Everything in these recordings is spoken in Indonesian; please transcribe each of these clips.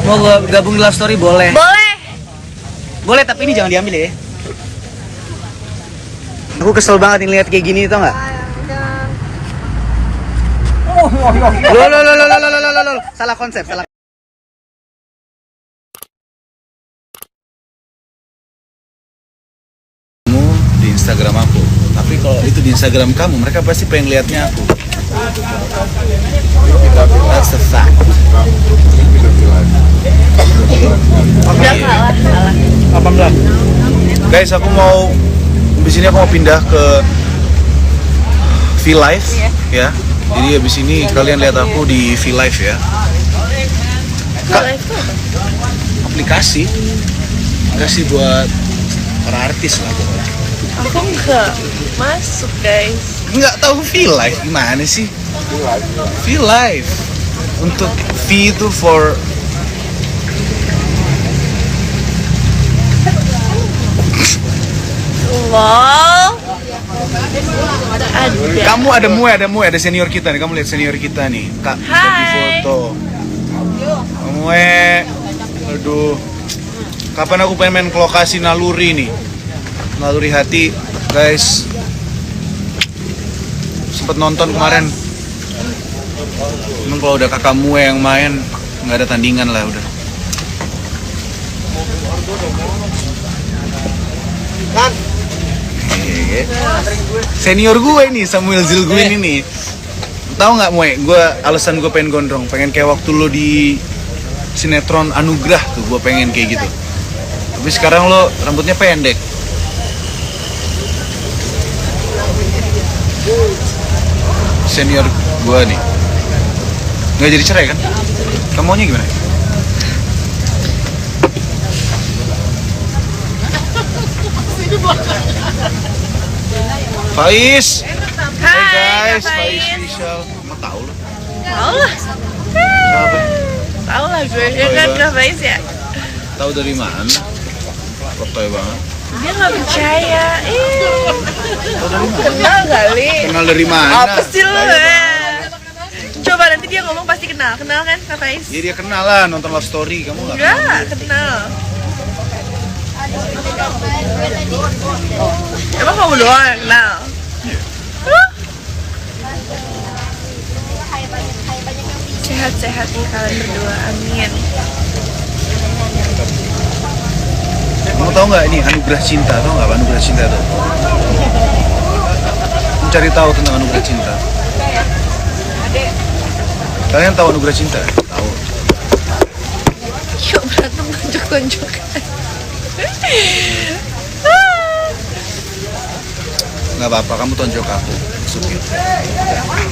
Mau gabung di Love Story boleh. Boleh. Boleh, tapi ini jangan diambil ya. Aku kesel banget nih lihat kayak gini, tau nggak? Loh. Salah konsep, salah. Di Instagram aku, tapi kalau itu di Instagram kamu, mereka pasti pengen lihatnya aku. That's the fact. Udah kalah. 18. Guys, aku mau di sini aku mau pindah ke V-Live ya. Jadi habis ini kalian lihat aku di V-Live ya. Aplikasi buat para artis lah pokoknya. Aku nggak masuk guys. Nggak tahu V-Live gimana sih? V-Live untuk V itu for Lol. Ada. kamu ada senior kita nih. Kamu lihat senior kita nih, Kak. Di Hai. foto. Kamu aduh. Kapan aku pengen main ke lokasi naluri nih? Naluri hati, guys. Sempet nonton kemarin. Emang kalau udah kakakmu yang main, nggak ada tandingan lah udah. Senior gue nih, Samuel Zilguin ini. Tahu nggak Mue? Alasan gue pengen gondrong, pengen kayak waktu lo di sinetron Anugrah tuh, gue pengen kayak gitu. Tapi sekarang lo rambutnya pendek. Senior gue nih, nggak jadi cerai kan? Kamu maunya gimana? Faiz. Hai, Guys, Faiz Vishal. Mau tahu lo? Tahu lah. Siapa? Tahu lah gue. Ya kan Kak Faiz ya. Tahu dari mana? Percaya banget. Dia nggak percaya. Tahu dari mana? Kenal kali. Kenal dari mana? Apa sih lo? Coba nanti dia ngomong pasti kenal. Kenal kan Kak Faiz? Ya dia kenal lah, nonton Love Story. Kamu nggak kenal? Enggak, kenal. Emang kamu doang yang kenal? Sehat-sehat nih kalian berdua, amin. Kamu tahu nggak ini Anugerah Cinta? Tahu nggak apa Anugerah Cinta itu? Mencari tahu tentang Anugerah Cinta. Kalian tahu Anugerah Cinta? Tahu. Yuk berantem tonjok-tonjokan. Nggak apa-apa, kamu tonjok aku. Masukin.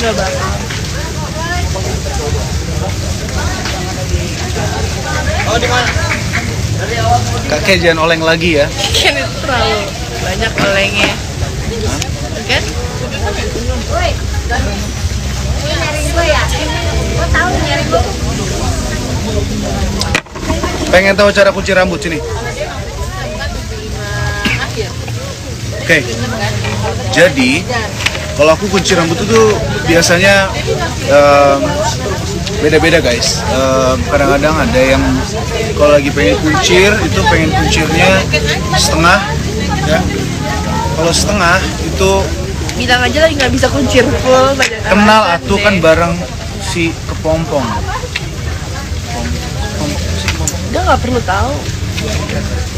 Enggak bakal. Oh di mana? Kakek jangan oleng lagi ya. Kan itu terlalu banyak olengnya. Kan? Woi, nyari gue ya? Gue tahu nyari gue. Pengen tahu cara kunci rambut sini? Oke. Jadi kalau aku kunci rambut itu biasanya beda-beda guys. Kadang-kadang ada yang kalau lagi pengen kuncir itu pengen kuncirnya setengah, ya. Kalau setengah itu Bilang aja lagi nggak bisa kuncir full banyak kenal alasan atau deh. kan bareng si kepompong. Udah nggak perlu tahu.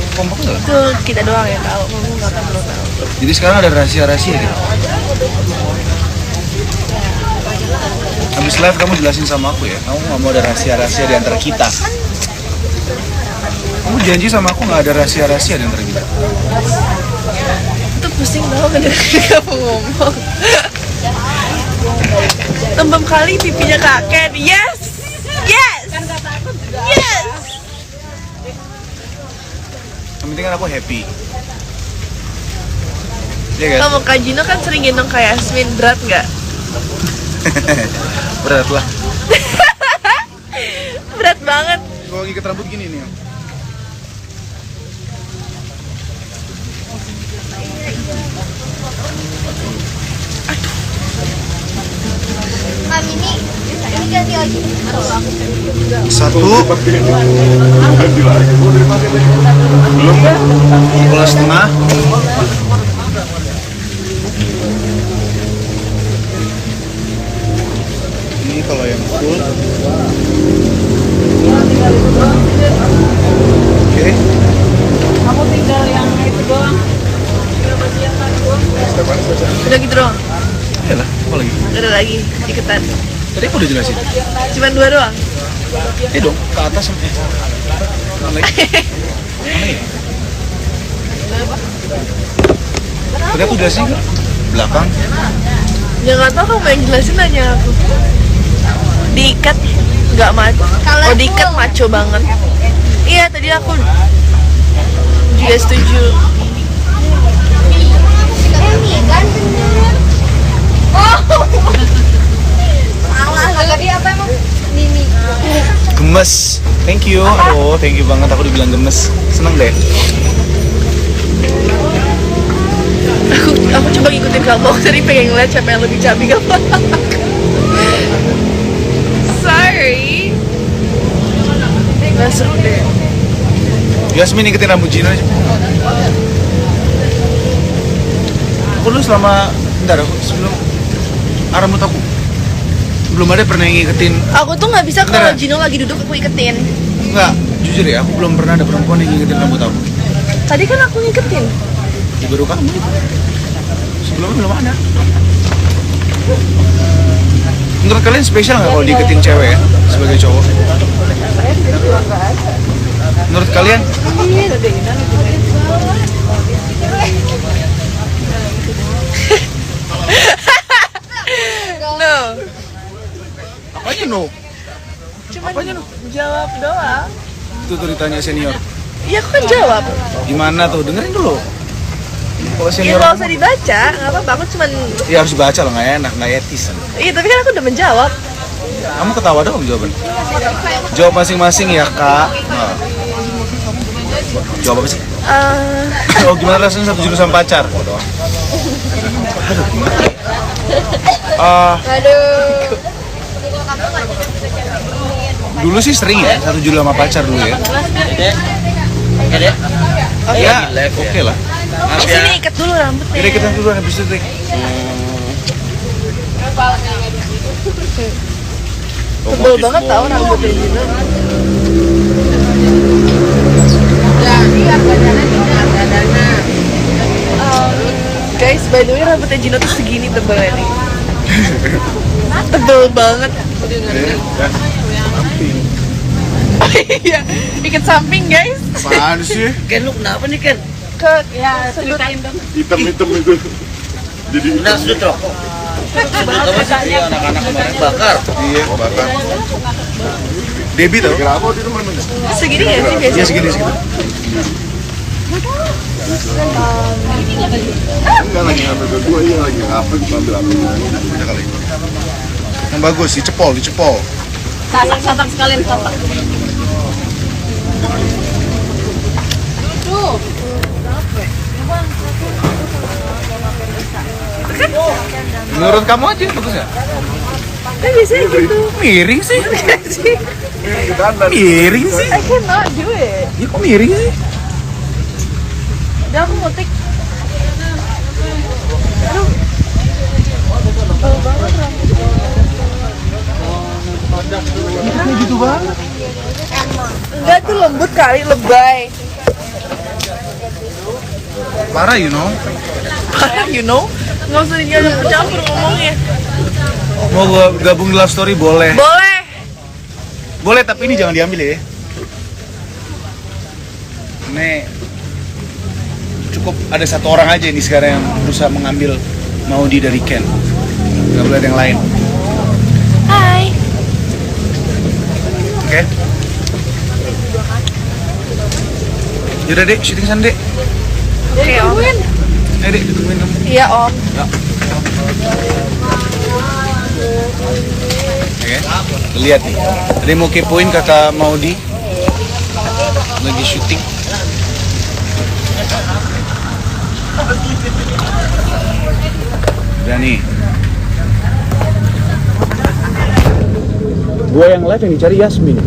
Kepompong nggak? Itu kita doang yang tahu. Kamu nggak perlu tahu. Jadi sekarang ada rahasia-rahasia gitu. Habis live kamu jelasin sama aku ya. Kamu nggak mau ada rahasia-rahasia di antara kita. Kamu janji sama aku nggak ada rahasia-rahasia di antara kita. Itu pusing tau mendengar kamu ngomong. Tembem kali pipinya kakek. Yes, yes, yes. Yang penting kan aku happy. Iya kan? Kamu Kak Gino kan sering gendong Kak Yasmin, berat nggak? Berat lah. Berat banget. Kalau ikat rambut gini nih. Mami ini Ini ganti lagi. Satu. Bola setengah. Ini kalau yang full. Oke. Kamu tinggal yang itu doang. Udah gitu doang. Ya lah, apa lagi? Gak ada lagi iketan. Tadi aku udah jelasin. Cuman 2 doang. Dong, ke atas sampai. Mana lagi? Mana ya? Tadi aku jelasin kan? Belakang. Ya nggak tahu kamu yang jelasin aja aku. Diikat nggak maco. Oh diikat maco banget. Iya tadi aku juga setuju. Ini kan bener. Oh. Salah tadi apa emang? Nini. Gemes. Thank you. Oh, thank you banget aku dibilang gemes. Seneng deh. Aku coba ngikutin kamu. Aku tadi pengen ngeliat siapa yang lebih cabi kamu. Sorry. Masuk deh. Yasmin ikutin rambut Gino aja. Aku dulu selama bentar aku sebelum rambut aku belum ada pernah yang ngikutin. Aku tuh nggak bisa kalau Beneran? Gino lagi duduk aku iketin. Enggak, jujur ya, aku belum pernah ada perempuan yang ngikutin rambut aku. Tadi kan aku ngiketin. Ya, baru kamu. Sebelumnya belum ada. Menurut kalian spesial nggak kalau diiketin cewek ya, sebagai cowok? Menurut kalian? No. Apanya no? Cuma Apanya no? jawab doang. Itu tuh ditanya senior. Iya aku kan jawab. Gimana tuh? Dengerin dulu. Kalau Iya senior nggak usah dibaca, nggak apa-apa. Aku cuman. ya harus dibaca loh, nggak enak, nggak etis. Iya tapi kan aku udah menjawab. Kamu ketawa dong jawaban. Jawab masing-masing ya kak. Nah. Jawab apa sih? Oh gimana rasanya satu jurusan pacar? Aduh gimana? Aduh. Dulu sih sering ya, satu judul sama pacar dulu ya. Ya, oke lah. Sini ikat dulu rambutnya. Jadi kita dulu habis itu deh. Tebel banget tau rambutnya Gino. Guys, by the way rambutnya Gino tuh segini tebelnya nih. Tebel banget. Iya, ikat samping guys. Apaan sih? Ken lu kenapa nih Ken? Ke ya ceritain dong. Hitam-hitam itu. Jadi Udah sudut rokok. Apa sih iya, anak-anak kemarin bakar? Iya, bakar. Debbie tau? kira apa di rumah mana? Segini ya sih Iya biasanya. segini segitu. Enggak lagi ngambil ke gua, iya lagi ngapa ngambil apa? Ada kali. Yang bagus, dicepol, dicepol. Sasak sekalian sasak. Menurut kamu aja bagus ya? Kan biasanya gitu. Miring sih. Sih, Miring sih. I cannot do it. Ya kok miring sih? Udah aku mutik. Kayak gitu banget. Enggak tuh lembut kali, lebay. Parah you know. You know? Nggak usah dicampur ngomongnya. Mau gua gabung di Love Story boleh. Boleh. Boleh tapi ini jangan diambil ya. Ini cukup ada satu orang aja ini sekarang yang berusaha mengambil Maudi dari Ken. Gak boleh ada yang lain. Hai. Oke. Yaudah dek, syuting sana dek. Oke, Om. Ayo dek, ditungguin kamu. Iya, Om. Ya. Oke. Lihat nih. Tadi mau kepoin kakak Maudi lagi syuting. Udah nih. Gue yang live yang dicari Yasmin.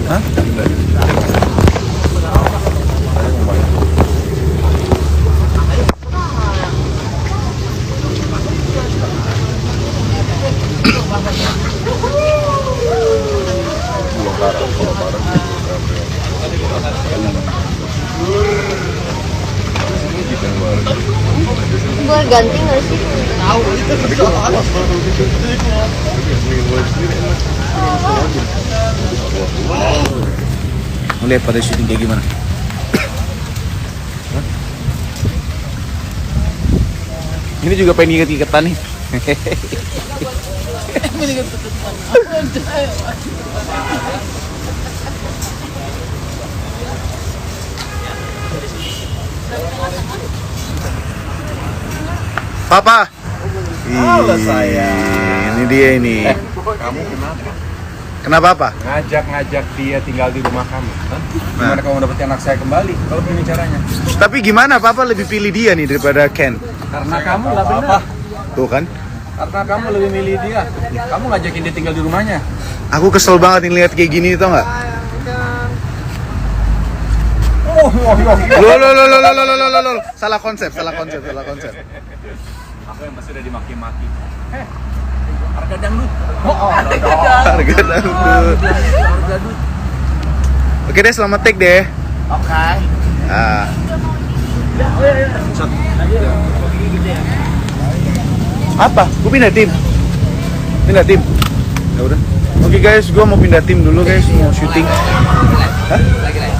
Hah? Gue ganti nggak sih? Mau lihat pada syuting kayak gimana? Hah? Ini juga pengen iket-iketan nih. Papa. Halo, sayang. Ini dia ini. Kamu kenapa? Kenapa apa? Ngajak dia tinggal di rumah kamu. Gimana kamu dapetin anak saya kembali? Kalau begini caranya. Tapi gimana Papa lebih pilih dia nih daripada Ken? Karena kamu lah benar. Tuh kan? Karena kamu lebih milih dia. Kamu ngajakin dia tinggal di rumahnya. Aku kesel banget nih lihat kayak gini, tau nggak? Loh. Salah konsep. Aku yang pasti udah dimaki-maki. Harga dangdut. Harga dangdut. Oke deh, selamat take deh. Oke. Apa? Gue pindah tim. Ya udah. Oke guys, gue mau pindah tim dulu guys, mau syuting. Hah?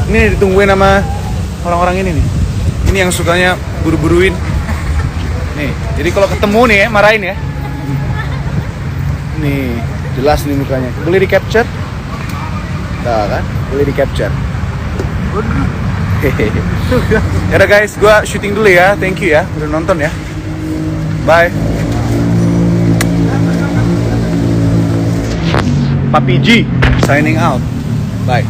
Ini ditungguin sama orang-orang ini nih. Ini yang sukanya buru-buruin. Nih, jadi kalau ketemu nih ya, marahin ya. Nih, jelas nih mukanya. Boleh di capture? Nah kan, boleh di capture. Yaudah guys, gue syuting dulu ya. Thank you ya, udah nonton ya. Bye. Papi G signing out. Bye.